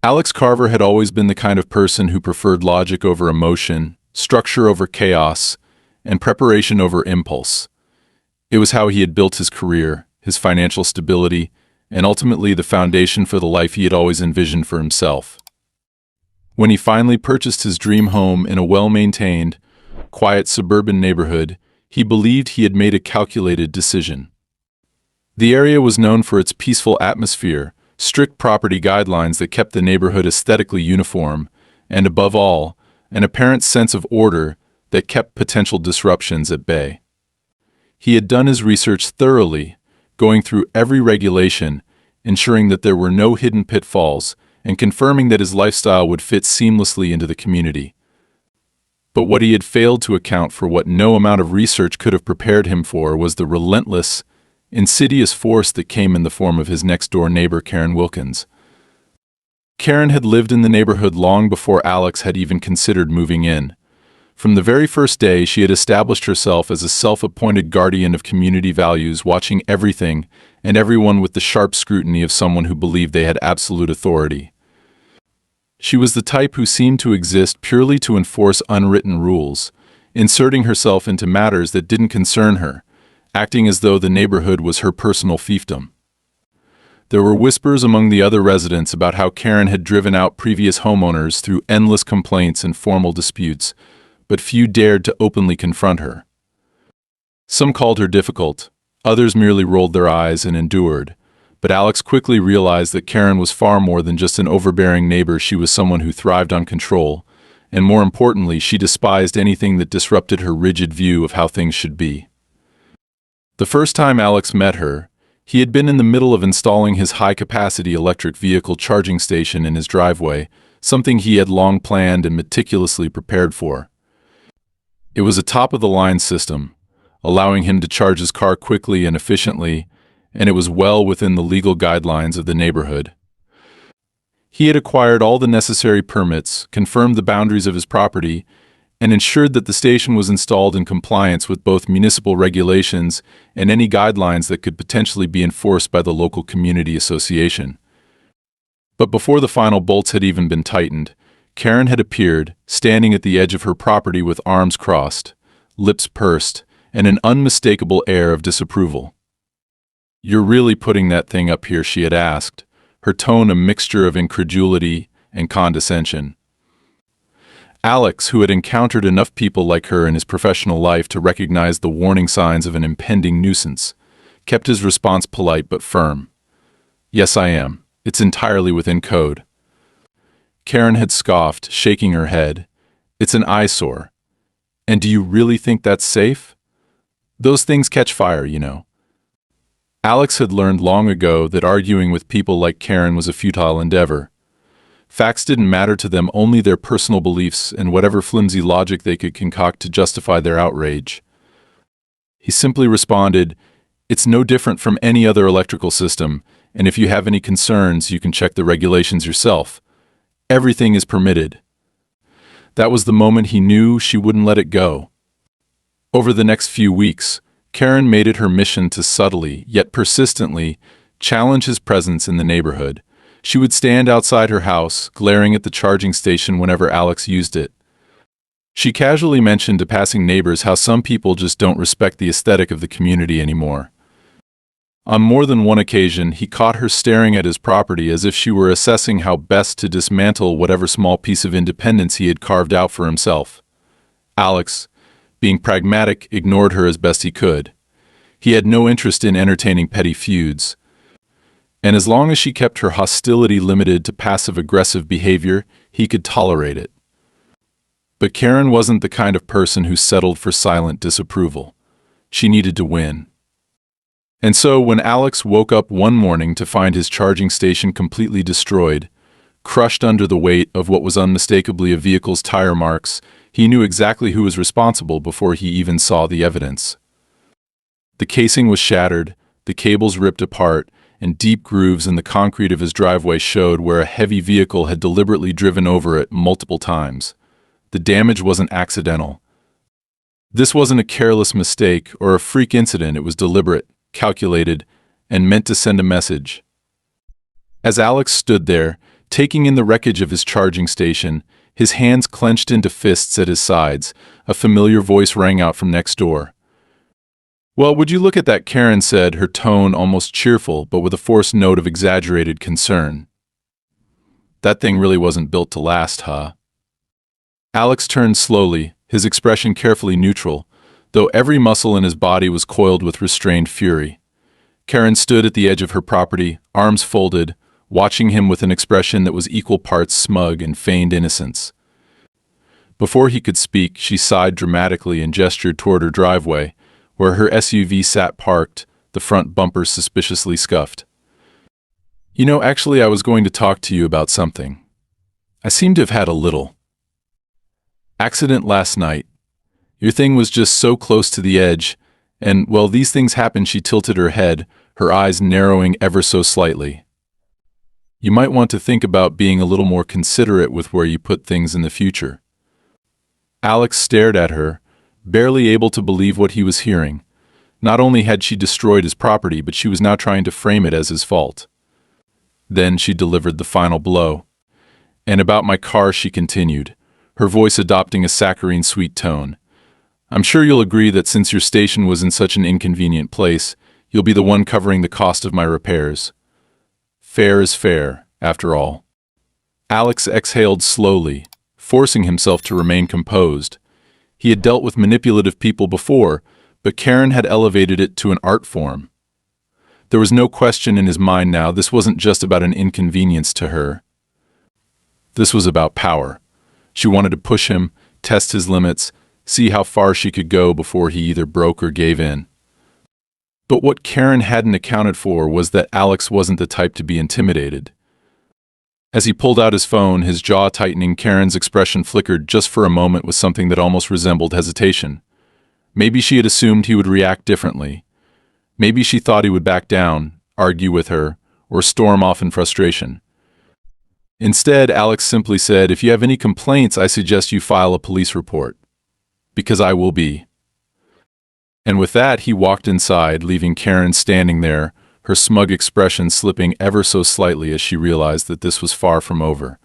Alex Carver had always been the kind of person who preferred logic over emotion, structure over chaos, and preparation over impulse. It was how he had built his career, his financial stability, and ultimately the foundation for the life he had always envisioned for himself. When he finally purchased his dream home in a well-maintained, quiet suburban neighborhood, he believed he had made a calculated decision. The area was known for its peaceful atmosphere, strict property guidelines that kept the neighborhood aesthetically uniform, and above all, an apparent sense of order that kept potential disruptions at bay. He had done his research thoroughly, going through every regulation, ensuring that there were no hidden pitfalls, and confirming that his lifestyle would fit seamlessly into the community. But what he had failed to account for, what no amount of research could have prepared him for, was the relentless, insidious force that came in the form of his next-door neighbor, Karen Wilkins. Karen had lived in the neighborhood long before Alex had even considered moving in. From the very first day, she had established herself as a self-appointed guardian of community values, watching everything and everyone with the sharp scrutiny of someone who believed they had absolute authority. She was the type who seemed to exist purely to enforce unwritten rules, inserting herself into matters that didn't concern her, acting as though the neighborhood was her personal fiefdom. There were whispers among the other residents about how Karen had driven out previous homeowners through endless complaints and formal disputes, but few dared to openly confront her. Some called her difficult, others merely rolled their eyes and endured, but Alex quickly realized that Karen was far more than just an overbearing neighbor. She was someone who thrived on control, and more importantly, she despised anything that disrupted her rigid view of how things should be. The first time Alex met her, he had been in the middle of installing his high-capacity electric vehicle charging station in his driveway, something he had long planned and meticulously prepared for. It was a top-of-the-line system, allowing him to charge his car quickly and efficiently, and it was well within the legal guidelines of the neighborhood. He had acquired all the necessary permits, confirmed the boundaries of his property, and ensured that the station was installed in compliance with both municipal regulations and any guidelines that could potentially be enforced by the local community association. But before the final bolts had even been tightened, Karen had appeared, standing at the edge of her property with arms crossed, lips pursed, and an unmistakable air of disapproval. "You're really putting that thing up here?" she had asked, her tone a mixture of incredulity and condescension. Alex, who had encountered enough people like her in his professional life to recognize the warning signs of an impending nuisance, kept his response polite but firm. "Yes, I am. It's entirely within code." Karen had scoffed, shaking her head. "It's an eyesore. And do you really think that's safe? Those things catch fire, you know." Alex had learned long ago that arguing with people like Karen was a futile endeavor. Facts didn't matter to them, only their personal beliefs and whatever flimsy logic they could concoct to justify their outrage. He simply responded, "It's no different from any other electrical system, and if you have any concerns, you can check the regulations yourself. Everything is permitted." That was the moment he knew she wouldn't let it go. Over the next few weeks, Karen made it her mission to subtly, yet persistently, challenge his presence in the neighborhood. She would stand outside her house, glaring at the charging station whenever Alex used it. She casually mentioned to passing neighbors how some people just don't respect the aesthetic of the community anymore. On more than one occasion, he caught her staring at his property as if she were assessing how best to dismantle whatever small piece of independence he had carved out for himself. Alex, being pragmatic, ignored her as best he could. He had no interest in entertaining petty feuds, and as long as she kept her hostility limited to passive-aggressive behavior, he could tolerate it. But Karen wasn't the kind of person who settled for silent disapproval. She needed to win. And so when Alex woke up one morning to find his charging station completely destroyed, crushed under the weight of what was unmistakably a vehicle's tire marks, he knew exactly who was responsible before he even saw the evidence. The casing was shattered, the cables ripped apart, and deep grooves in the concrete of his driveway showed where a heavy vehicle had deliberately driven over it multiple times. The damage wasn't accidental. This wasn't a careless mistake or a freak incident. It was deliberate, calculated, and meant to send a message. As Alex stood there, Taking in the wreckage of his charging station, his hands clenched into fists at his sides, a familiar voice rang out from next door. "Well, would you look at that?" Karen said, her tone almost cheerful, but with a forced note of exaggerated concern. "That thing really wasn't built to last, huh?" Alex turned slowly, his expression carefully neutral, though every muscle in his body was coiled with restrained fury. Karen stood at the edge of her property, arms folded, watching him with an expression that was equal parts smug and feigned innocence. Before he could speak, she sighed dramatically and gestured toward her driveway, where her SUV sat parked, the front bumper suspiciously scuffed. "You know, actually, I was going to talk to you about something. I seem to have had a little accident last night. Your thing was just so close to the edge, and, well, these things happen." She tilted her head, her eyes narrowing ever so slightly. "You might want to think about being a little more considerate with where you put things in the future." Alex stared at her, barely able to believe what he was hearing. Not only had she destroyed his property, but she was now trying to frame it as his fault. Then she delivered the final blow. "And about my car," she continued, her voice adopting a saccharine sweet tone. "I'm sure you'll agree that since your station was in such an inconvenient place, you'll be the one covering the cost of my repairs. Fair is fair, after all." Alex exhaled slowly, forcing himself to remain composed. He had dealt with manipulative people before, but Karen had elevated it to an art form. There was no question in his mind now, this wasn't just about an inconvenience to her. This was about power. She wanted to push him, test his limits, see how far she could go before he either broke or gave in. But what Karen hadn't accounted for was that Alex wasn't the type to be intimidated. As he pulled out his phone, his jaw tightening, Karen's expression flickered just for a moment with something that almost resembled hesitation. Maybe she had assumed he would react differently. Maybe she thought he would back down, argue with her, or storm off in frustration. Instead, Alex simply said, "If you have any complaints, I suggest you file a police report. Because I will be." And with that, he walked inside, leaving Karen standing there, her smug expression slipping ever so slightly as she realized that this was far from over.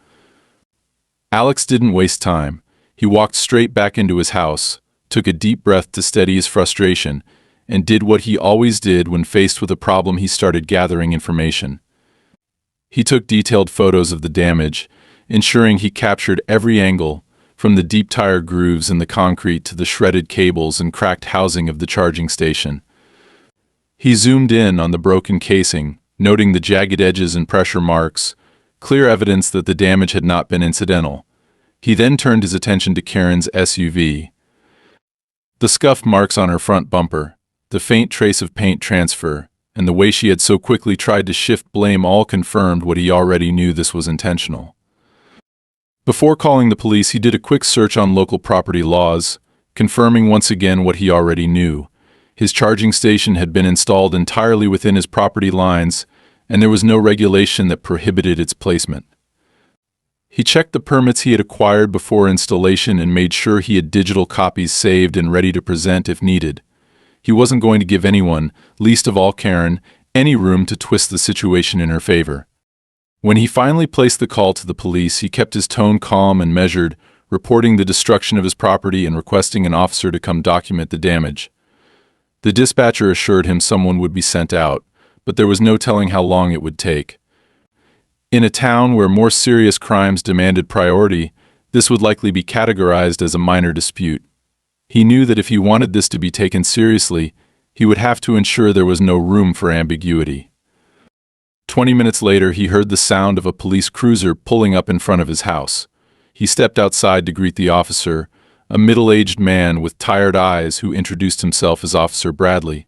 Alex didn't waste time. He walked straight back into his house, took a deep breath to steady his frustration, and did what he always did when faced with a problem. He started gathering information. He took detailed photos of the damage, ensuring he captured every angle, from the deep tire grooves in the concrete to the shredded cables and cracked housing of the charging station. He zoomed in on the broken casing, noting the jagged edges and pressure marks, clear evidence that the damage had not been incidental. He then turned his attention to Karen's SUV. The scuff marks on her front bumper, the faint trace of paint transfer, and the way she had so quickly tried to shift blame all confirmed what he already knew: this was intentional. Before calling the police, he did a quick search on local property laws, confirming once again what he already knew. His charging station had been installed entirely within his property lines, and there was no regulation that prohibited its placement. He checked the permits he had acquired before installation and made sure he had digital copies saved and ready to present if needed. He wasn't going to give anyone, least of all Karen, any room to twist the situation in her favor. When he finally placed the call to the police, he kept his tone calm and measured, reporting the destruction of his property and requesting an officer to come document the damage. The dispatcher assured him someone would be sent out, but there was no telling how long it would take. In a town where more serious crimes demanded priority, this would likely be categorized as a minor dispute. He knew that if he wanted this to be taken seriously, he would have to ensure there was no room for ambiguity. 20 minutes later, he heard the sound of a police cruiser pulling up in front of his house. He stepped outside to greet the officer, a middle-aged man with tired eyes who introduced himself as Officer Bradley.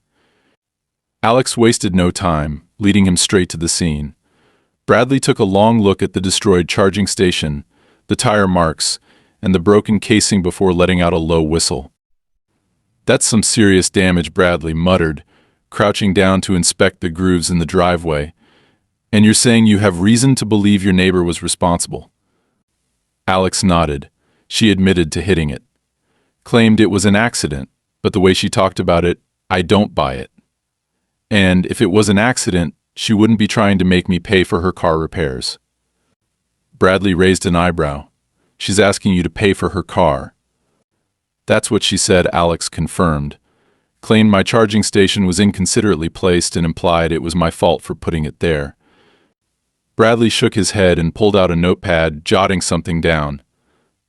Alex wasted no time, leading him straight to the scene. Bradley took a long look at the destroyed charging station, the tire marks, and the broken casing before letting out a low whistle. "That's some serious damage," Bradley muttered, crouching down to inspect the grooves in the driveway. "And you're saying you have reason to believe your neighbor was responsible?" Alex nodded. She admitted to hitting it. Claimed it was an accident, but the way she talked about it, I don't buy it. And if it was an accident, she wouldn't be trying to make me pay for her car repairs. Bradley raised an eyebrow. She's asking you to pay for her car. That's what she said, Alex confirmed. Claimed my charging station was inconsiderately placed and implied it was my fault for putting it there. Bradley shook his head and pulled out a notepad, jotting something down.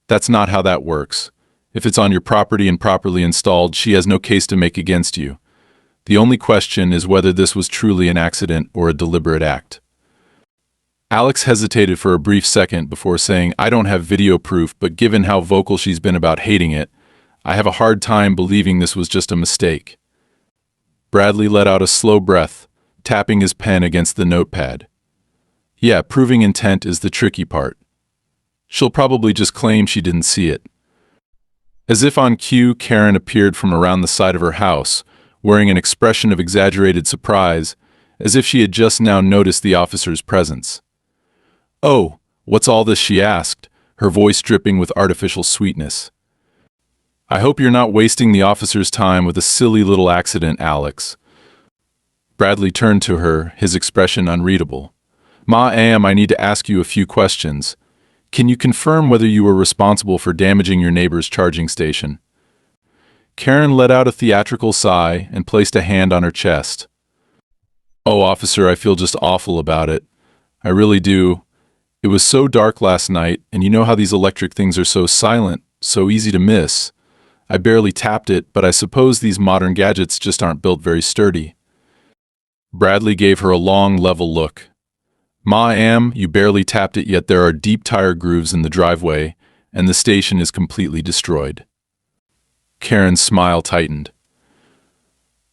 That's not how that works. If it's on your property and properly installed, she has no case to make against you. The only question is whether this was truly an accident or a deliberate act. Alex hesitated for a brief second before saying, I don't have video proof, but given how vocal she's been about hating it, I have a hard time believing this was just a mistake. Bradley let out a slow breath, tapping his pen against the notepad. Yeah, proving intent is the tricky part. She'll probably just claim she didn't see it. As if on cue, Karen appeared from around the side of her house, wearing an expression of exaggerated surprise, as if she had just now noticed the officer's presence. Oh, what's all this, she asked, her voice dripping with artificial sweetness. I hope you're not wasting the officer's time with a silly little accident, Alex. Bradley turned to her, his expression unreadable. Ma'am, I need to ask you a few questions. Can you confirm whether you were responsible for damaging your neighbor's charging station? Karen let out a theatrical sigh and placed a hand on her chest. Oh, officer, I feel just awful about it. I really do. It was so dark last night, and you know how these electric things are so silent, so easy to miss. I barely tapped it, but I suppose these modern gadgets just aren't built very sturdy. Bradley gave her a long, level look. Ma'am, you barely tapped it, yet there are deep tire grooves in the driveway, and the station is completely destroyed. Karen's smile tightened.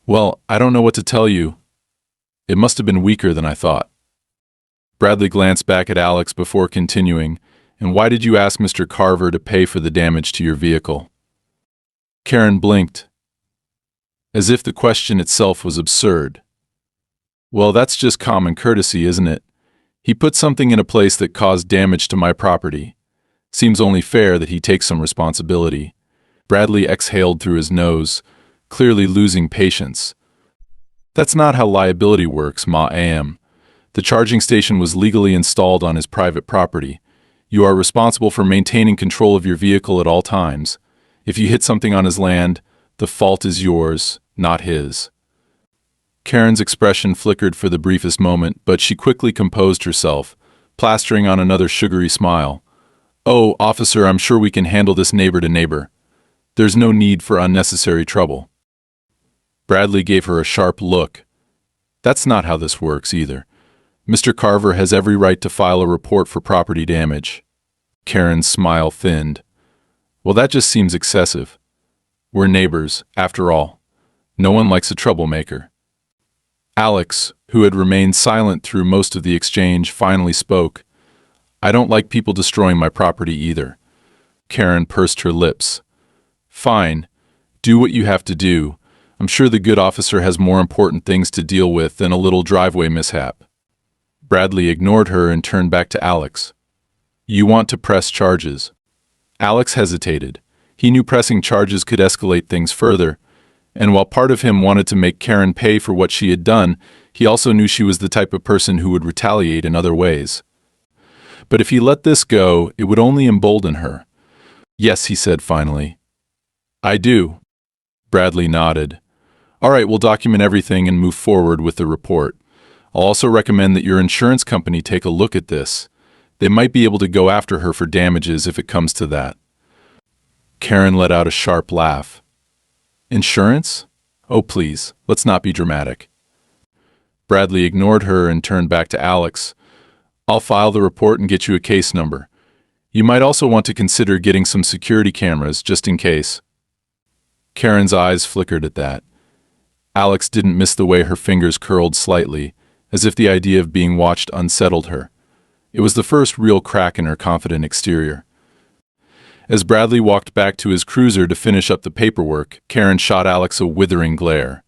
Well, I don't know what to tell you. It must have been weaker than I thought. Bradley glanced back at Alex before continuing, and why did you ask Mr. Carver to pay for the damage to your vehicle? Karen blinked, as if the question itself was absurd. Well, that's just common courtesy, isn't it? He put something in a place that caused damage to my property. Seems only fair that he takes some responsibility. Bradley exhaled through his nose, clearly losing patience. That's not how liability works, ma'am. The charging station was legally installed on his private property. You are responsible for maintaining control of your vehicle at all times. If you hit something on his land, the fault is yours, not his. Karen's expression flickered for the briefest moment, but she quickly composed herself, plastering on another sugary smile. Oh, officer, I'm sure we can handle this neighbor to neighbor. There's no need for unnecessary trouble. Bradley gave her a sharp look. That's not how this works either. Mr. Carver has every right to file a report for property damage. Karen's smile thinned. Well, that just seems excessive. We're neighbors, after all. No one likes a troublemaker. Alex, who had remained silent through most of the exchange, finally spoke. I don't like people destroying my property either. Karen pursed her lips. Fine. Do what you have to do. I'm sure the good officer has more important things to deal with than a little driveway mishap. Bradley ignored her and turned back to Alex. You want to press charges. Alex hesitated. He knew pressing charges could escalate things further, and while part of him wanted to make Karen pay for what she had done, he also knew she was the type of person who would retaliate in other ways. But if he let this go, it would only embolden her. Yes, he said finally. I do. Bradley nodded. All right, we'll document everything and move forward with the report. I'll also recommend that your insurance company take a look at this. They might be able to go after her for damages if it comes to that. Karen let out a sharp laugh. Insurance? Oh, please, let's not be dramatic. Bradley ignored her and turned back to Alex. I'll file the report and get you a case number. You might also want to consider getting some security cameras, just in case. Karen's eyes flickered at that. Alex didn't miss the way her fingers curled slightly, as if the idea of being watched unsettled her. It was the first real crack in her confident exterior. As Bradley walked back to his cruiser to finish up the paperwork, Karen shot Alex a withering glare.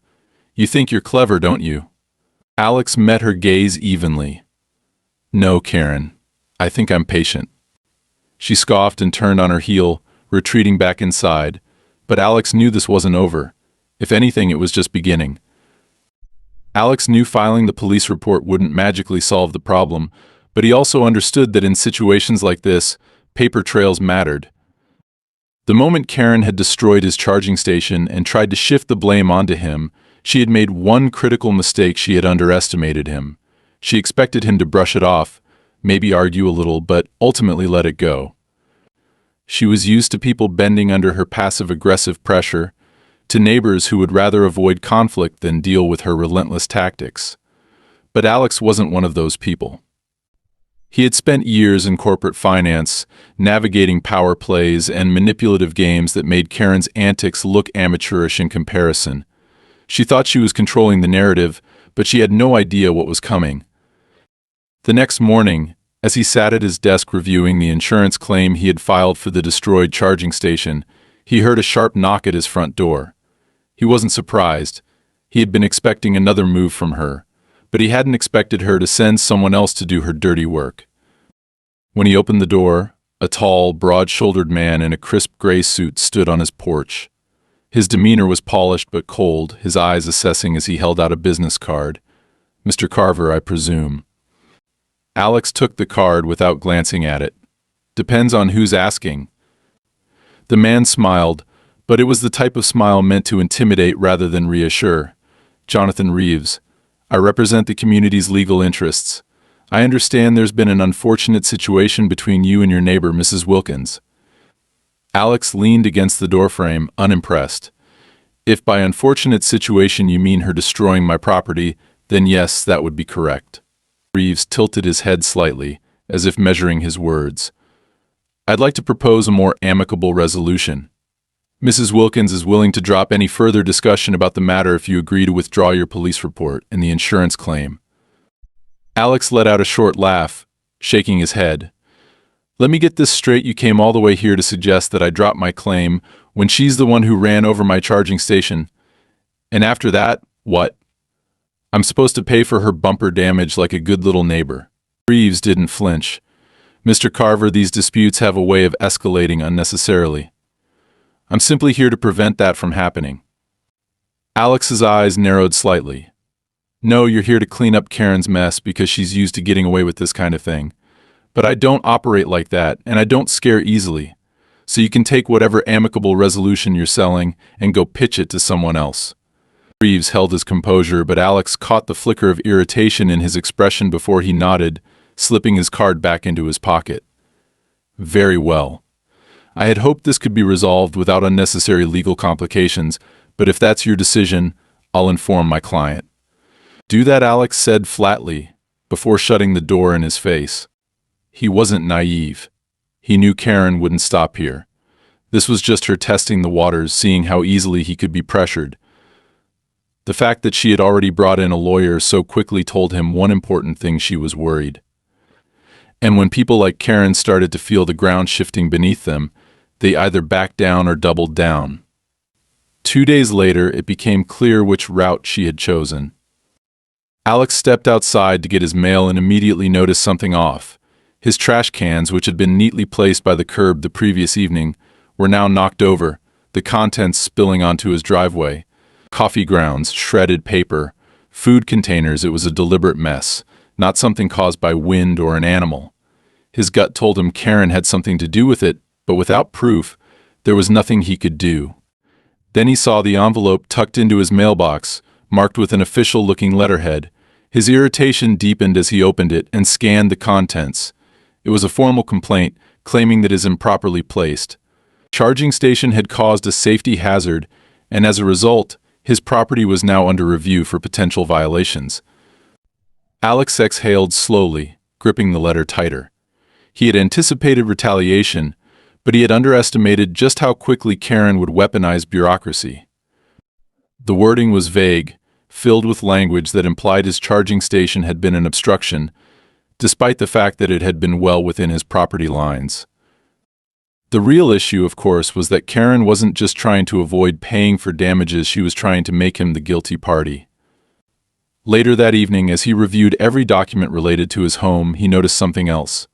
You think you're clever, don't you? Alex met her gaze evenly. No, Karen. I think I'm patient. She scoffed and turned on her heel, retreating back inside, but Alex knew this wasn't over. If anything, it was just beginning. Alex knew filing the police report wouldn't magically solve the problem, But he also understood that in situations like this, paper trails mattered. The moment Karen had destroyed his charging station and tried to shift the blame onto him, she had made one critical mistake. She had underestimated him. She expected him to brush it off, maybe argue a little, but ultimately let it go. She was used to people bending under her passive-aggressive pressure, to neighbors who would rather avoid conflict than deal with her relentless tactics. But Alex wasn't one of those people. He had spent years in corporate finance, navigating power plays and manipulative games that made Karen's antics look amateurish in comparison. She thought she was controlling the narrative, but she had no idea what was coming. The next morning, as he sat at his desk reviewing the insurance claim he had filed for the destroyed charging station, he heard a sharp knock at his front door. He wasn't surprised. He had been expecting another move from her, but he hadn't expected her to send someone else to do her dirty work. When he opened the door, a tall, broad-shouldered man in a crisp gray suit stood on his porch. His demeanor was polished but cold, his eyes assessing as he held out a business card. "Mr. Carver, I presume." Alex took the card without glancing at it. "Depends on who's asking." The man smiled, but it was the type of smile meant to intimidate rather than reassure. "Jonathan Reeves. I represent the community's legal interests. I understand there's been an unfortunate situation between you and your neighbor, Mrs. Wilkins." Alex leaned against the doorframe, unimpressed. "If by unfortunate situation you mean her destroying my property, then yes, that would be correct." Reeves tilted his head slightly, as if measuring his words. "I'd like to propose a more amicable resolution. Mrs. Wilkins is willing to drop any further discussion about the matter if you agree to withdraw your police report and the insurance claim." Alex let out a short laugh, shaking his head. "Let me get this straight. You came all the way here to suggest that I drop my claim when she's the one who ran over my charging station. And after that, what? I'm supposed to pay for her bumper damage like a good little neighbor." Reeves didn't flinch. "Mr. Carver, these disputes have a way of escalating unnecessarily. I'm simply here to prevent that from happening." Alex's eyes narrowed slightly. "No, you're here to clean up Karen's mess because she's used to getting away with this kind of thing. But I don't operate like that, and I don't scare easily. So you can take whatever amicable resolution you're selling and go pitch it to someone else." Reeves held his composure, but Alex caught the flicker of irritation in his expression before he nodded, slipping his card back into his pocket. "Very well. I had hoped this could be resolved without unnecessary legal complications, but if that's your decision, I'll inform my client." "Do that," Alex said flatly, before shutting the door in his face. He wasn't naive. He knew Karen wouldn't stop here. This was just her testing the waters, seeing how easily he could be pressured. The fact that she had already brought in a lawyer so quickly told him one important thing: she was worried. And when people like Karen started to feel the ground shifting beneath them, they either backed down or doubled down. 2 days later, it became clear which route she had chosen. Alex stepped outside to get his mail and immediately noticed something off. His trash cans, which had been neatly placed by the curb the previous evening, were now knocked over, the contents spilling onto his driveway. Coffee grounds, shredded paper, food containers. It was a deliberate mess, not something caused by wind or an animal. His gut told him Karen had something to do with it, but without proof, there was nothing he could do. Then he saw the envelope tucked into his mailbox, marked with an official-looking letterhead. His irritation deepened as he opened it and scanned the contents. It was a formal complaint claiming that it is improperly placed. Charging station had caused a safety hazard, and as a result, his property was now under review for potential violations. Alex exhaled slowly, gripping the letter tighter. He had anticipated retaliation, but he had underestimated just how quickly Karen would weaponize bureaucracy. The wording was vague, filled with language that implied his charging station had been an obstruction, despite the fact that it had been well within his property lines. The real issue, of course, was that Karen wasn't just trying to avoid paying for damages, she was trying to make him the guilty party. Later that evening, as he reviewed every document related to his home, he noticed something else.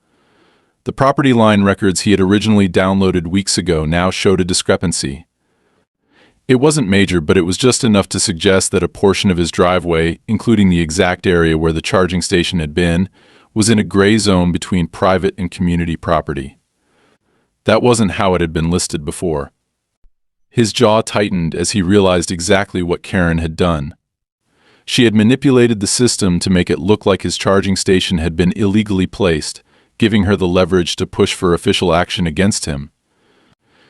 The property line records he had originally downloaded weeks ago now showed a discrepancy. It wasn't major, but it was just enough to suggest that a portion of his driveway, including the exact area where the charging station had been, was in a gray zone between private and community property. That wasn't how it had been listed before. His jaw tightened as he realized exactly what Karen had done. She had manipulated the system to make it look like his charging station had been illegally placed, giving her the leverage to push for official action against him.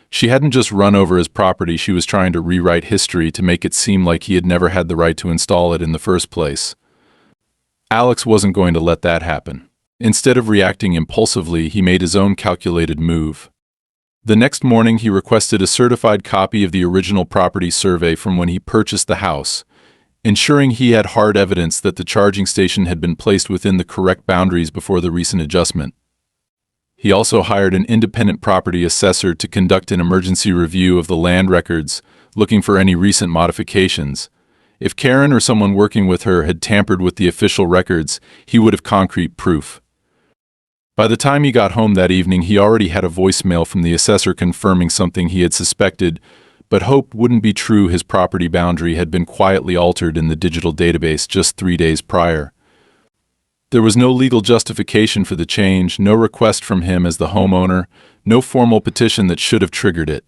She hadn't just run over his property, she was trying to rewrite history to make it seem like he had never had the right to install it in the first place. Alex wasn't going to let that happen. Instead of reacting impulsively, he made his own calculated move. The next morning, he requested a certified copy of the original property survey from when he purchased the house, ensuring he had hard evidence that the charging station had been placed within the correct boundaries before the recent adjustment. He also hired an independent property assessor to conduct an emergency review of the land records, looking for any recent modifications. If Karen or someone working with her had tampered with the official records, he would have concrete proof. By the time he got home that evening, he already had a voicemail from the assessor confirming something he had suspected, but hoped wouldn't be true. His property boundary had been quietly altered in the digital database just 3 days prior. There was no legal justification for the change, no request from him as the homeowner, no formal petition that should have triggered it.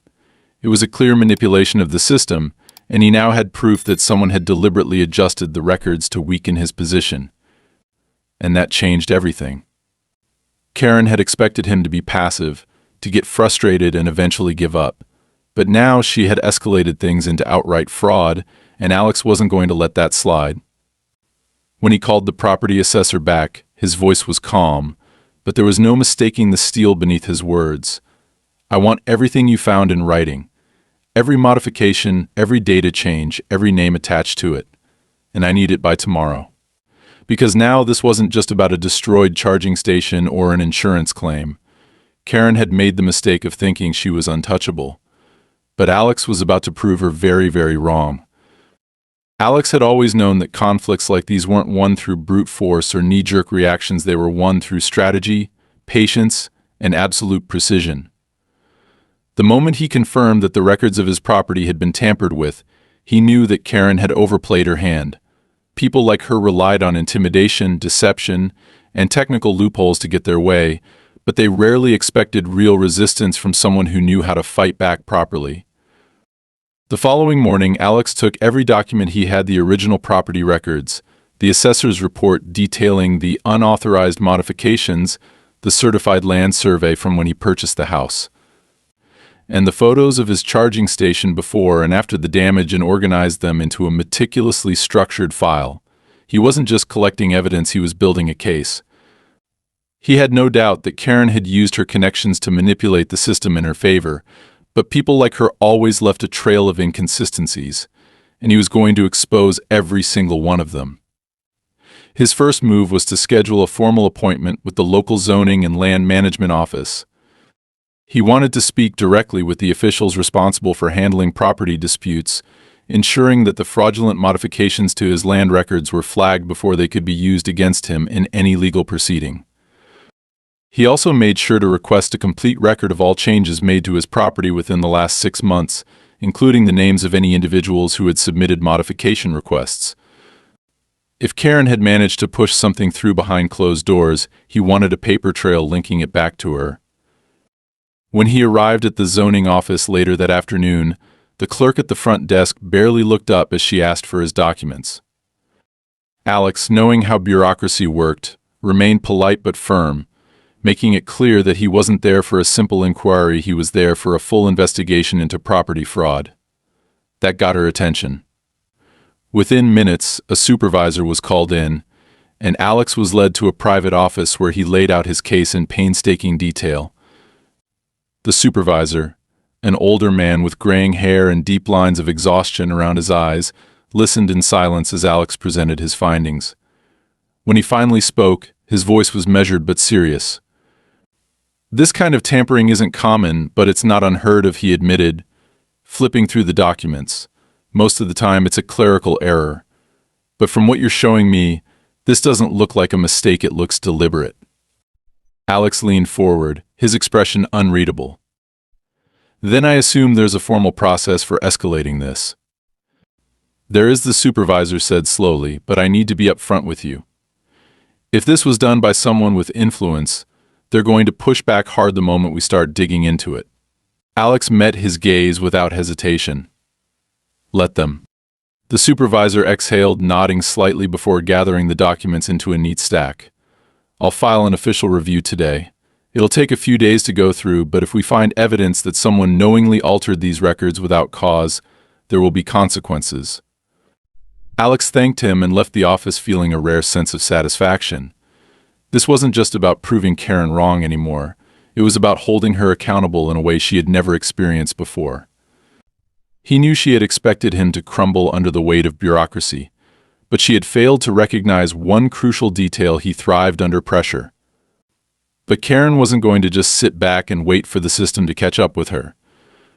It was a clear manipulation of the system, and he now had proof that someone had deliberately adjusted the records to weaken his position. And that changed everything. Karen had expected him to be passive, to get frustrated and eventually give up. But now she had escalated things into outright fraud, and Alex wasn't going to let that slide. When he called the property assessor back, his voice was calm, but there was no mistaking the steel beneath his words. "I want everything you found in writing. Every modification, every data change, every name attached to it. And I need it by tomorrow." Because now this wasn't just about a destroyed charging station or an insurance claim. Karen had made the mistake of thinking she was untouchable. But Alex was about to prove her very, very wrong. Alex had always known that conflicts like these weren't won through brute force or knee-jerk reactions, they were won through strategy, patience, and absolute precision. The moment he confirmed that the records of his property had been tampered with, he knew that Karen had overplayed her hand. People like her relied on intimidation, deception, and technical loopholes to get their way, but they rarely expected real resistance from someone who knew how to fight back properly. The following morning, Alex took every document he had: the original property records, the assessor's report detailing the unauthorized modifications, the certified land survey from when he purchased the house, and the photos of his charging station before and after the damage, and organized them into a meticulously structured file. He wasn't just collecting evidence, he was building a case. He had no doubt that Karen had used her connections to manipulate the system in her favor, but people like her always left a trail of inconsistencies, and he was going to expose every single one of them. His first move was to schedule a formal appointment with the local zoning and land management office. He wanted to speak directly with the officials responsible for handling property disputes, ensuring that the fraudulent modifications to his land records were flagged before they could be used against him in any legal proceeding. He also made sure to request a complete record of all changes made to his property within the last 6 months, including the names of any individuals who had submitted modification requests. If Karen had managed to push something through behind closed doors, he wanted a paper trail linking it back to her. When he arrived at the zoning office later that afternoon, the clerk at the front desk barely looked up as she asked for his documents. Alex, knowing how bureaucracy worked, remained polite but firm, making it clear that he wasn't there for a simple inquiry, he was there for a full investigation into property fraud. That got her attention. Within minutes, a supervisor was called in, and Alex was led to a private office where he laid out his case in painstaking detail. The supervisor, an older man with graying hair and deep lines of exhaustion around his eyes, listened in silence as Alex presented his findings. When he finally spoke, his voice was measured but serious. "This kind of tampering isn't common, but it's not unheard of," he admitted, flipping through the documents. "Most of the time it's a clerical error. But from what you're showing me, this doesn't look like a mistake, it looks deliberate." Alex leaned forward, his expression unreadable. "Then I assume there's a formal process for escalating this." "There is," the supervisor said slowly, "but I need to be upfront with you. If this was done by someone with influence, they're going to push back hard the moment we start digging into it. Alex met his gaze without hesitation. Let them. The supervisor exhaled, nodding slightly before gathering the documents into a neat stack. I'll file an official review today. It'll take a few days to go through, but if we find evidence that someone knowingly altered these records without cause, there will be consequences. Alex thanked him and left the office feeling a rare sense of satisfaction. This wasn't just about proving Karen wrong anymore. It was about holding her accountable in a way she had never experienced before. He knew she had expected him to crumble under the weight of bureaucracy, but she had failed to recognize one crucial detail: he thrived under pressure. But Karen wasn't going to just sit back and wait for the system to catch up with her.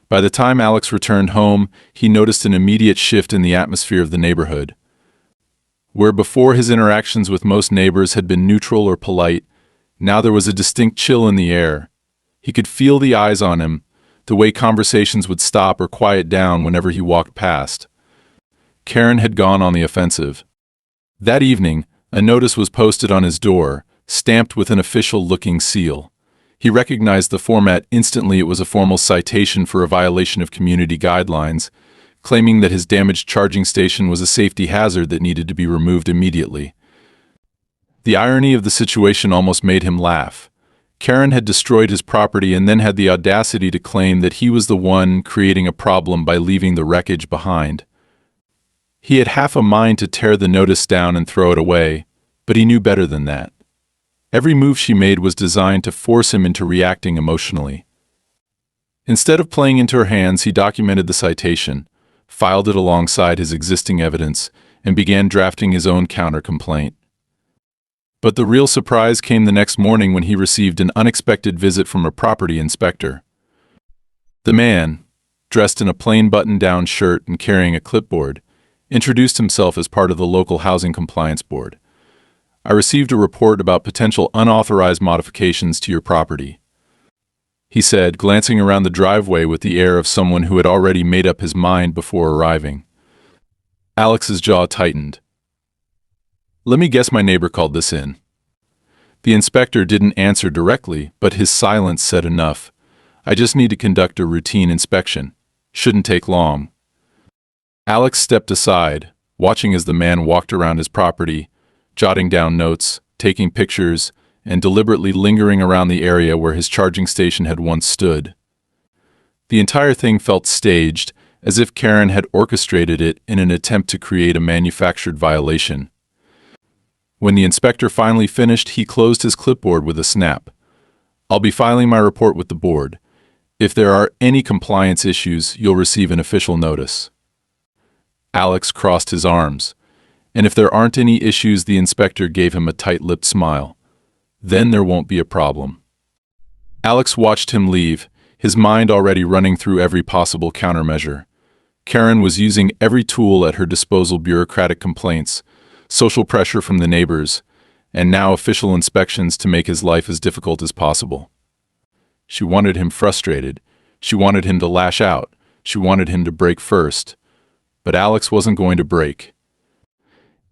By the time Alex returned home, he noticed an immediate shift in the atmosphere of the neighborhood. Where before his interactions with most neighbors had been neutral or polite, now there was a distinct chill in the air. He could feel the eyes on him, the way conversations would stop or quiet down whenever he walked past. Karen had gone on the offensive. That evening, a notice was posted on his door, stamped with an official-looking seal. He recognized the format instantly. It was a formal citation for a violation of community guidelines, claiming that his damaged charging station was a safety hazard that needed to be removed immediately. The irony of the situation almost made him laugh. Karen had destroyed his property and then had the audacity to claim that he was the one creating a problem by leaving the wreckage behind. He had half a mind to tear the notice down and throw it away, but he knew better than that. Every move she made was designed to force him into reacting emotionally. Instead of playing into her hands, he documented the citation, filed it alongside his existing evidence, and began drafting his own counter-complaint. But the real surprise came the next morning when he received an unexpected visit from a property inspector. The man, dressed in a plain button-down shirt and carrying a clipboard, introduced himself as part of the local Housing Compliance Board. I received a report about potential unauthorized modifications to your property, he said, glancing around the driveway with the air of someone who had already made up his mind before arriving. Alex's jaw tightened. Let me guess, my neighbor called this in. The inspector didn't answer directly, but his silence said enough. I just need to conduct a routine inspection. Shouldn't take long. Alex stepped aside, watching as the man walked around his property, jotting down notes, taking pictures, and deliberately lingering around the area where his charging station had once stood. The entire thing felt staged, as if Karen had orchestrated it in an attempt to create a manufactured violation. When the inspector finally finished, he closed his clipboard with a snap. I'll be filing my report with the board. If there are any compliance issues, you'll receive an official notice. Alex crossed his arms. And if there aren't any issues, the inspector gave him a tight-lipped smile. Then there won't be a problem. Alex watched him leave, his mind already running through every possible countermeasure. Karen was using every tool at her disposal: bureaucratic complaints, social pressure from the neighbors, and now official inspections to make his life as difficult as possible. She wanted him frustrated. She wanted him to lash out. She wanted him to break first. But Alex wasn't going to break.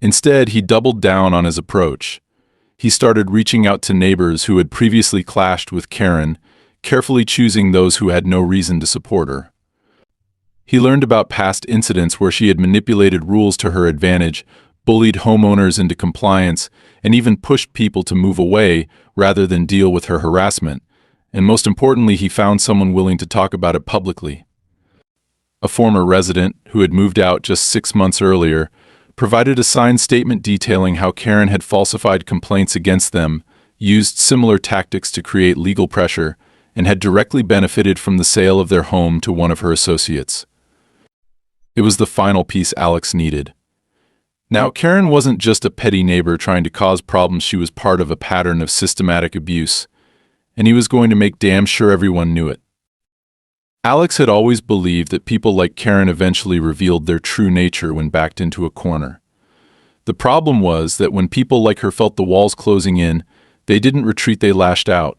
Instead, he doubled down on his approach. He started reaching out to neighbors who had previously clashed with Karen, carefully choosing those who had no reason to support her. He learned about past incidents where she had manipulated rules to her advantage, bullied homeowners into compliance, and even pushed people to move away rather than deal with her harassment. And most importantly, he found someone willing to talk about it publicly. A former resident, who had moved out just 6 months earlier, provided a signed statement detailing how Karen had falsified complaints against them, used similar tactics to create legal pressure, and had directly benefited from the sale of their home to one of her associates. It was the final piece Alex needed. Now, Karen wasn't just a petty neighbor trying to cause problems. She was part of a pattern of systematic abuse, and he was going to make damn sure everyone knew it. Alex had always believed that people like Karen eventually revealed their true nature when backed into a corner. The problem was that when people like her felt the walls closing in, they didn't retreat, they lashed out.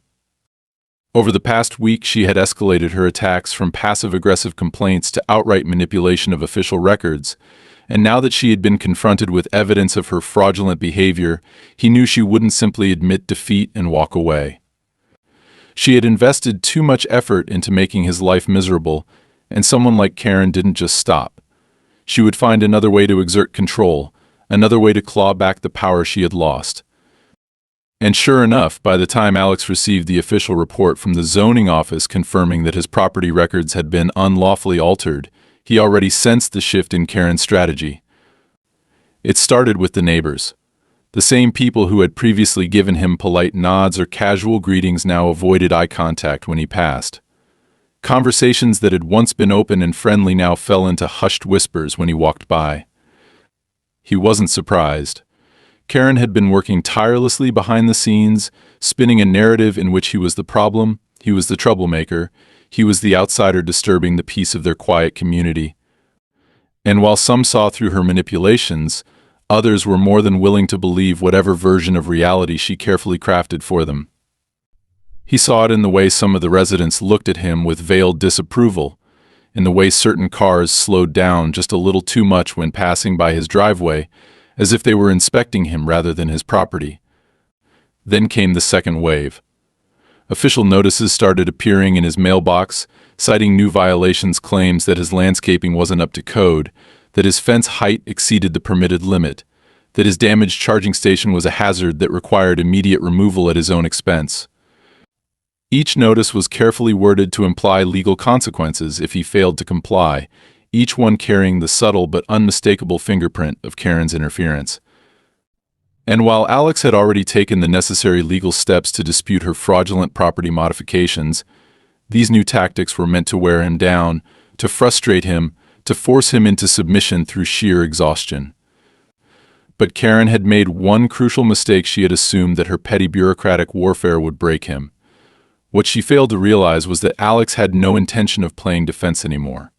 Over the past week, she had escalated her attacks from passive-aggressive complaints to outright manipulation of official records, and now that she had been confronted with evidence of her fraudulent behavior, he knew she wouldn't simply admit defeat and walk away. She had invested too much effort into making his life miserable, and someone like Karen didn't just stop. She would find another way to exert control, another way to claw back the power she had lost. And sure enough, by the time Alex received the official report from the zoning office confirming that his property records had been unlawfully altered, he already sensed the shift in Karen's strategy. It started with the neighbors. The same people who had previously given him polite nods or casual greetings now avoided eye contact when he passed. Conversations that had once been open and friendly now fell into hushed whispers when he walked by. He wasn't surprised. Karen had been working tirelessly behind the scenes, spinning a narrative in which he was the problem, he was the troublemaker, he was the outsider disturbing the peace of their quiet community. And while some saw through her manipulations, others were more than willing to believe whatever version of reality she carefully crafted for them. He saw it in the way some of the residents looked at him with veiled disapproval, in the way certain cars slowed down just a little too much when passing by his driveway, as if they were inspecting him rather than his property. Then came the second wave. Official notices started appearing in his mailbox, citing new violations, claims that his landscaping wasn't up to code, that his fence height exceeded the permitted limit, that his damaged charging station was a hazard that required immediate removal at his own expense. Each notice was carefully worded to imply legal consequences if he failed to comply, each one carrying the subtle but unmistakable fingerprint of Karen's interference. And while Alex had already taken the necessary legal steps to dispute her fraudulent property modifications, these new tactics were meant to wear him down, to frustrate him, to force him into submission through sheer exhaustion. But Karen had made one crucial mistake. She had assumed that her petty bureaucratic warfare would break him. What she failed to realize was that Alex had no intention of playing defense anymore.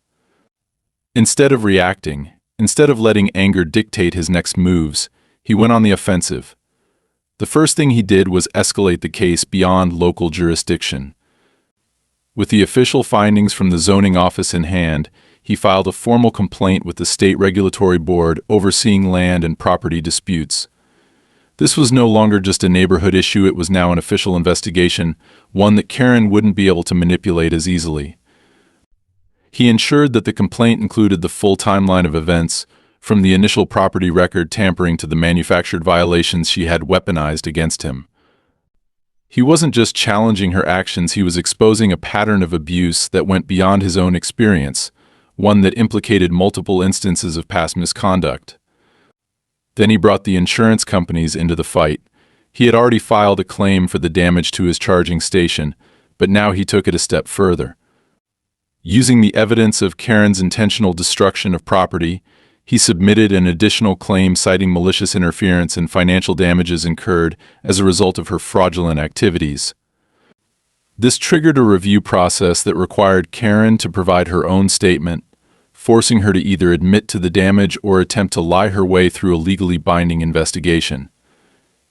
Instead of reacting, instead of letting anger dictate his next moves, he went on the offensive. The first thing he did was escalate the case beyond local jurisdiction. With the official findings from the zoning office in hand, he filed a formal complaint with the state regulatory board overseeing land and property disputes. This was no longer just a neighborhood issue, it was now an official investigation, one that Karen wouldn't be able to manipulate as easily. He ensured that the complaint included the full timeline of events, from the initial property record tampering to the manufactured violations she had weaponized against him. He wasn't just challenging her actions, he was exposing a pattern of abuse that went beyond his own experience, one that implicated multiple instances of past misconduct. Then he brought the insurance companies into the fight. He had already filed a claim for the damage to his charging station, but now he took it a step further. Using the evidence of Karen's intentional destruction of property, he submitted an additional claim citing malicious interference and financial damages incurred as a result of her fraudulent activities. This triggered a review process that required Karen to provide her own statement, forcing her to either admit to the damage or attempt to lie her way through a legally binding investigation.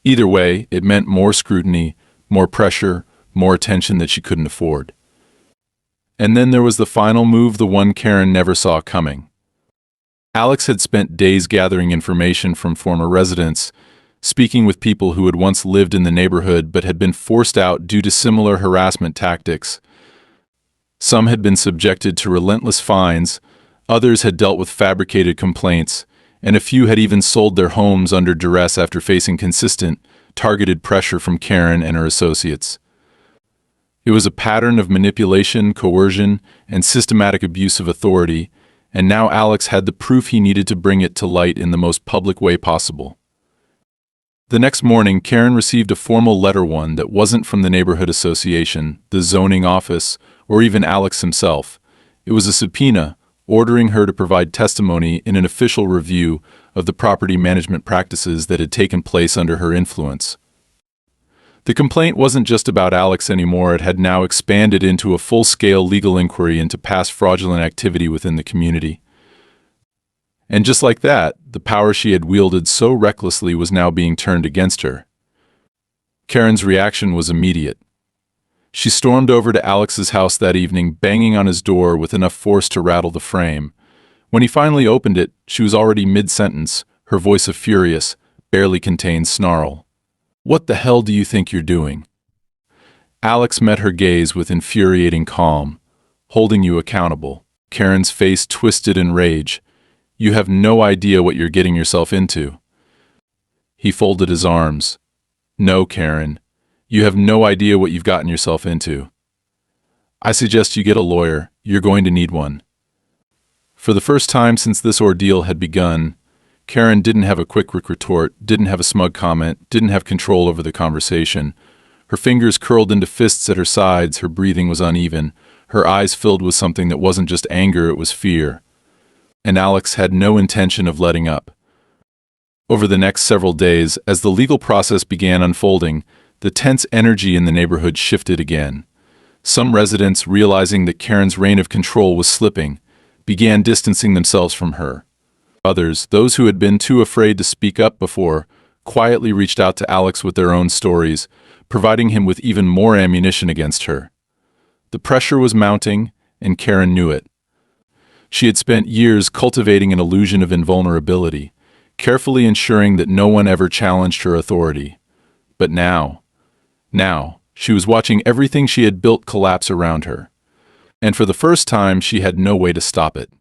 Either way, it meant more scrutiny, more pressure, more attention that she couldn't afford. And then there was the final move, the one Karen never saw coming. Alex had spent days gathering information from former residents, speaking with people who had once lived in the neighborhood but had been forced out due to similar harassment tactics. Some had been subjected to relentless fines, others had dealt with fabricated complaints, and a few had even sold their homes under duress after facing consistent, targeted pressure from Karen and her associates. It was a pattern of manipulation, coercion, and systematic abuse of authority, and now Alex had the proof he needed to bring it to light in the most public way possible. The next morning, Karen received a formal letter, one that wasn't from the neighborhood association, the zoning office, or even Alex himself. It was a subpoena ordering her to provide testimony in an official review of the property management practices that had taken place under her influence. The complaint wasn't just about Alex anymore, it had now expanded into a full-scale legal inquiry into past fraudulent activity within the community. And just like that, the power she had wielded so recklessly was now being turned against her. Karen's reaction was immediate. She stormed over to Alex's house that evening, banging on his door with enough force to rattle the frame. When he finally opened it, she was already mid-sentence, her voice a furious, barely contained snarl. "What the hell do you think you're doing?" Alex met her gaze with infuriating calm. "Holding you accountable." Karen's face twisted in rage. "You have no idea what you're getting yourself into." He folded his arms. "No, Karen. You have no idea what you've gotten yourself into. I suggest you get a lawyer. You're going to need one." For the first time since this ordeal had begun, Karen didn't have a quick retort, didn't have a smug comment, didn't have control over the conversation. Her fingers curled into fists at her sides, her breathing was uneven, her eyes filled with something that wasn't just anger, it was fear. And Alex had no intention of letting up. Over the next several days, as the legal process began unfolding, the tense energy in the neighborhood shifted again. Some residents, realizing that Karen's reign of control was slipping, began distancing themselves from her. Others, those who had been too afraid to speak up before, quietly reached out to Alex with their own stories, providing him with even more ammunition against her. The pressure was mounting, and Karen knew it. She had spent years cultivating an illusion of invulnerability, carefully ensuring that no one ever challenged her authority. But now, she was watching everything she had built collapse around her. And for the first time, she had no way to stop it.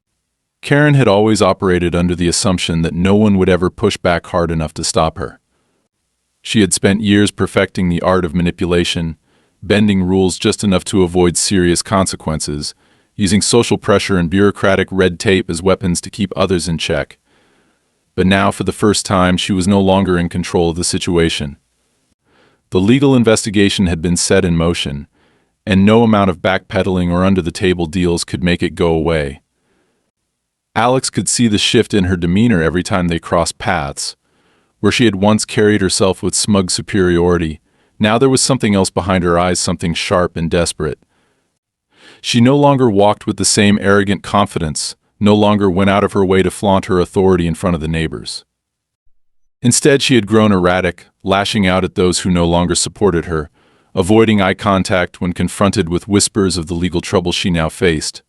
Karen had always operated under the assumption that no one would ever push back hard enough to stop her. She had spent years perfecting the art of manipulation, bending rules just enough to avoid serious consequences, using social pressure and bureaucratic red tape as weapons to keep others in check. But now, for the first time, she was no longer in control of the situation. The legal investigation had been set in motion, and no amount of backpedaling or under-the-table deals could make it go away. Alex could see the shift in her demeanor every time they crossed paths. Where she had once carried herself with smug superiority, now there was something else behind her eyes, something sharp and desperate. She no longer walked with the same arrogant confidence, no longer went out of her way to flaunt her authority in front of the neighbors. Instead, she had grown erratic, lashing out at those who no longer supported her, avoiding eye contact when confronted with whispers of the legal trouble she now faced.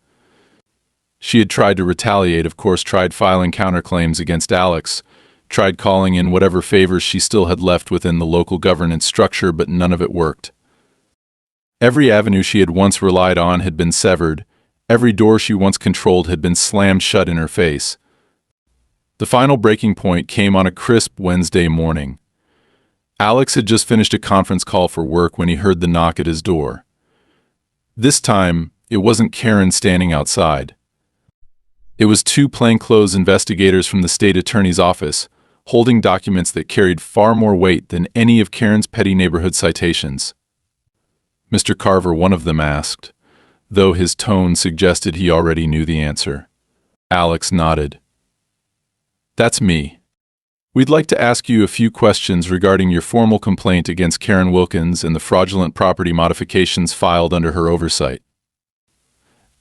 She had tried to retaliate, of course, tried filing counterclaims against Alex, tried calling in whatever favors she still had left within the local governance structure, but none of it worked. Every avenue she had once relied on had been severed, every door she once controlled had been slammed shut in her face. The final breaking point came on a crisp Wednesday morning. Alex had just finished a conference call for work when he heard the knock at his door. This time, it wasn't Karen standing outside. It was two plainclothes investigators from the state attorney's office, holding documents that carried far more weight than any of Karen's petty neighborhood citations. "Mr. Carver," one of them asked, though his tone suggested he already knew the answer. Alex nodded. "That's me. We'd like to ask you a few questions regarding your formal complaint against Karen Wilkins and the fraudulent property modifications filed under her oversight."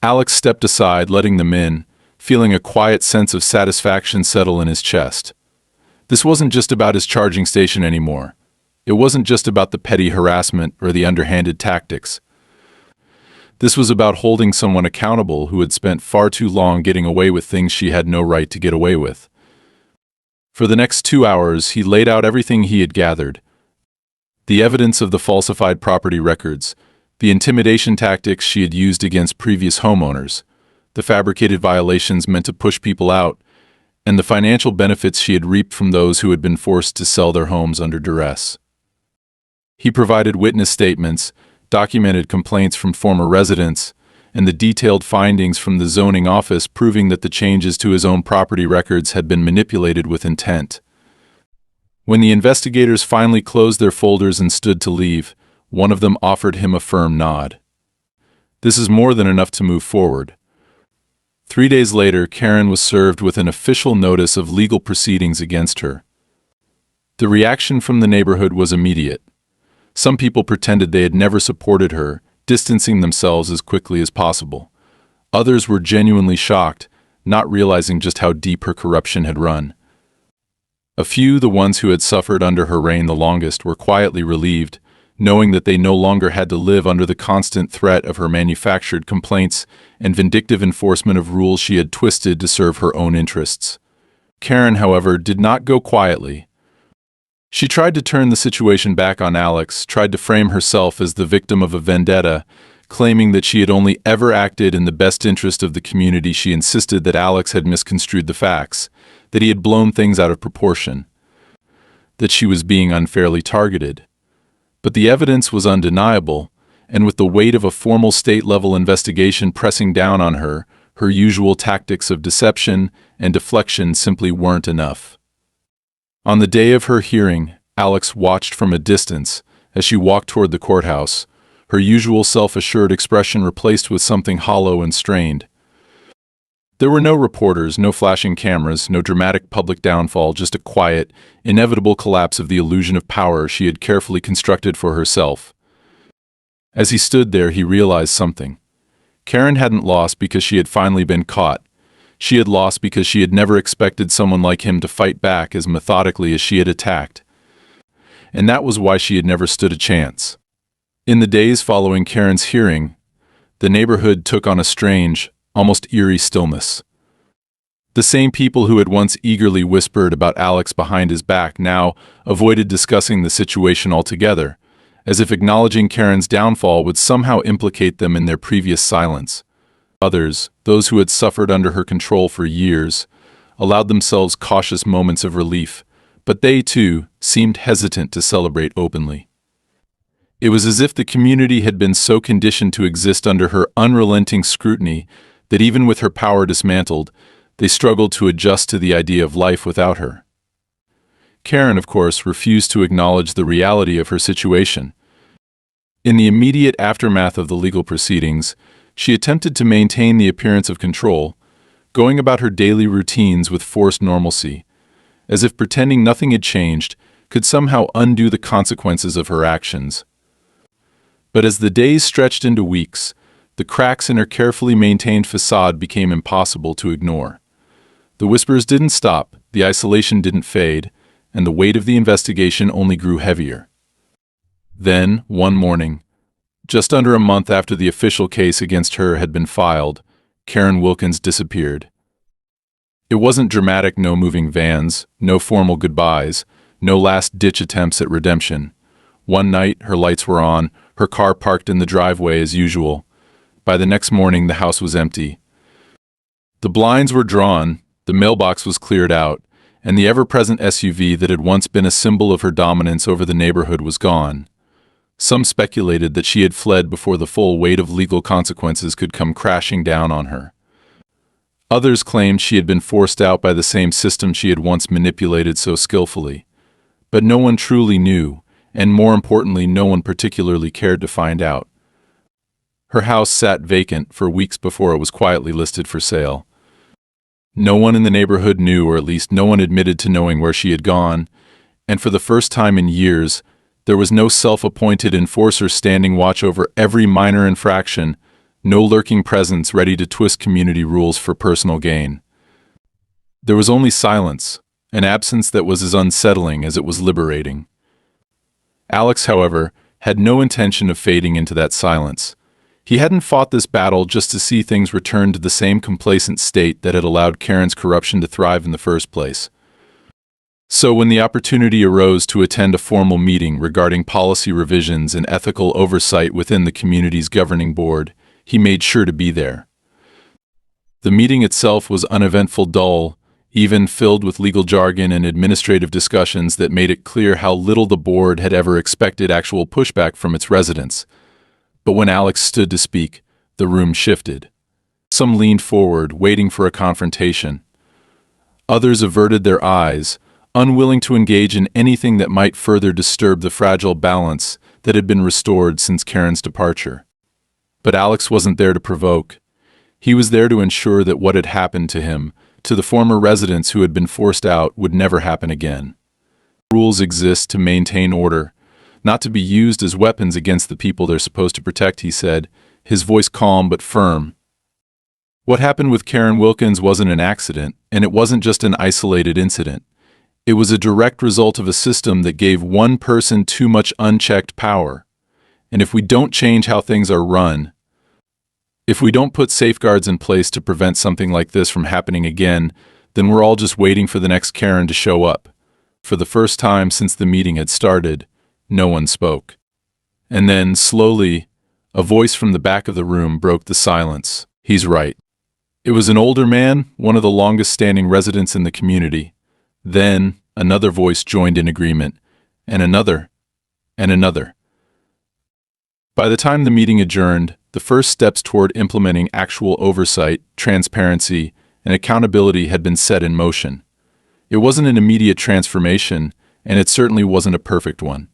Alex stepped aside, letting them in, feeling a quiet sense of satisfaction settle in his chest. This wasn't just about his charging station anymore. It wasn't just about the petty harassment or the underhanded tactics. This was about holding someone accountable who had spent far too long getting away with things she had no right to get away with. For the next 2 hours, he laid out everything he had gathered. The evidence of the falsified property records, the intimidation tactics she had used against previous homeowners, the fabricated violations meant to push people out, and the financial benefits she had reaped from those who had been forced to sell their homes under duress. He provided witness statements, documented complaints from former residents, and the detailed findings from the zoning office proving that the changes to his own property records had been manipulated with intent. When the investigators finally closed their folders and stood to leave, one of them offered him a firm nod. This is more than enough to move forward. 3 days later, Karen was served with an official notice of legal proceedings against her. The reaction from the neighborhood was immediate. Some people pretended they had never supported her, distancing themselves as quickly as possible. Others were genuinely shocked, not realizing just how deep her corruption had run. A few, the ones who had suffered under her reign the longest, were quietly relieved, knowing that they no longer had to live under the constant threat of her manufactured complaints and vindictive enforcement of rules she had twisted to serve her own interests. Karen, however, did not go quietly. She tried to turn the situation back on Alex, tried to frame herself as the victim of a vendetta, claiming that she had only ever acted in the best interest of the community. She insisted that Alex had misconstrued the facts, that he had blown things out of proportion, that she was being unfairly targeted. But the evidence was undeniable, and with the weight of a formal state-level investigation pressing down on her, her usual tactics of deception and deflection simply weren't enough. On the day of her hearing, Alex watched from a distance as she walked toward the courthouse, her usual self-assured expression replaced with something hollow and strained. There were no reporters, no flashing cameras, no dramatic public downfall, just a quiet, inevitable collapse of the illusion of power she had carefully constructed for herself. As he stood there, he realized something. Karen hadn't lost because she had finally been caught. She had lost because she had never expected someone like him to fight back as methodically as she had attacked. And that was why she had never stood a chance. In the days following Karen's hearing, the neighborhood took on a strange, almost eerie stillness. The same people who had once eagerly whispered about Alex behind his back now avoided discussing the situation altogether, as if acknowledging Karen's downfall would somehow implicate them in their previous silence. Others, those who had suffered under her control for years, allowed themselves cautious moments of relief, but they, too, seemed hesitant to celebrate openly. It was as if the community had been so conditioned to exist under her unrelenting scrutiny that even with her power dismantled, they struggled to adjust to the idea of life without her. Karen, of course, refused to acknowledge the reality of her situation. In the immediate aftermath of the legal proceedings, she attempted to maintain the appearance of control, going about her daily routines with forced normalcy, as if pretending nothing had changed could somehow undo the consequences of her actions. But as the days stretched into weeks, the cracks in her carefully maintained facade became impossible to ignore. The whispers didn't stop, the isolation didn't fade, and the weight of the investigation only grew heavier. Then, one morning, just under a month after the official case against her had been filed, Karen Wilkins disappeared. It wasn't dramatic, no moving vans, no formal goodbyes, no last-ditch attempts at redemption. One night, her lights were on, her car parked in the driveway as usual. By the next morning, the house was empty. The blinds were drawn, the mailbox was cleared out, and the ever-present SUV that had once been a symbol of her dominance over the neighborhood was gone. Some speculated that she had fled before the full weight of legal consequences could come crashing down on her. Others claimed she had been forced out by the same system she had once manipulated so skillfully. But no one truly knew, and more importantly, no one particularly cared to find out. Her house sat vacant for weeks before it was quietly listed for sale. No one in the neighborhood knew, or at least no one admitted to knowing where she had gone, and for the first time in years, there was no self-appointed enforcer standing watch over every minor infraction, no lurking presence ready to twist community rules for personal gain. There was only silence, an absence that was as unsettling as it was liberating. Alex, however, had no intention of fading into that silence. He hadn't fought this battle just to see things return to the same complacent state that had allowed Karen's corruption to thrive in the first place. So when the opportunity arose to attend a formal meeting regarding policy revisions and ethical oversight within the community's governing board, he made sure to be there. The meeting itself was uneventful, dull, even filled with legal jargon and administrative discussions that made it clear how little the board had ever expected actual pushback from its residents. But when Alex stood to speak, the room shifted. Some leaned forward, waiting for a confrontation. Others averted their eyes, unwilling to engage in anything that might further disturb the fragile balance that had been restored since Karen's departure. But Alex wasn't there to provoke. He was there to ensure that what had happened to him, to the former residents who had been forced out, would never happen again. Rules exist to maintain order, not to be used as weapons against the people they're supposed to protect, he said, his voice calm but firm. What happened with Karen Wilkins wasn't an accident, and it wasn't just an isolated incident. It was a direct result of a system that gave one person too much unchecked power, And if we don't change how things are run, if we don't put safeguards in place to prevent something like this from happening again, then we're all just waiting for the next Karen to show up. For the first time since the meeting had started, no one spoke. And then, slowly, a voice from the back of the room broke the silence. He's right. It was an older man, one of the longest-standing residents in the community. Then, another voice joined in agreement, and another, and another. By the time the meeting adjourned, the first steps toward implementing actual oversight, transparency, and accountability had been set in motion. It wasn't an immediate transformation, and it certainly wasn't a perfect one.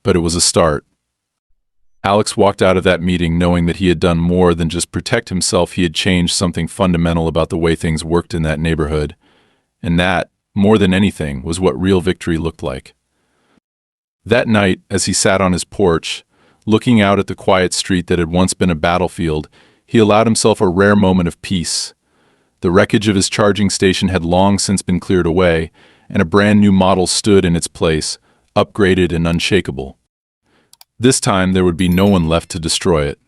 But it was a start. Alex walked out of that meeting knowing that he had done more than just protect himself. He had changed something fundamental about the way things worked in that neighborhood. And that, more than anything, was what real victory looked like. That night, as he sat on his porch, looking out at the quiet street that had once been a battlefield, he allowed himself a rare moment of peace. The wreckage of his charging station had long since been cleared away, and a brand new model stood in its place, upgraded and unshakable. This time there would be no one left to destroy it.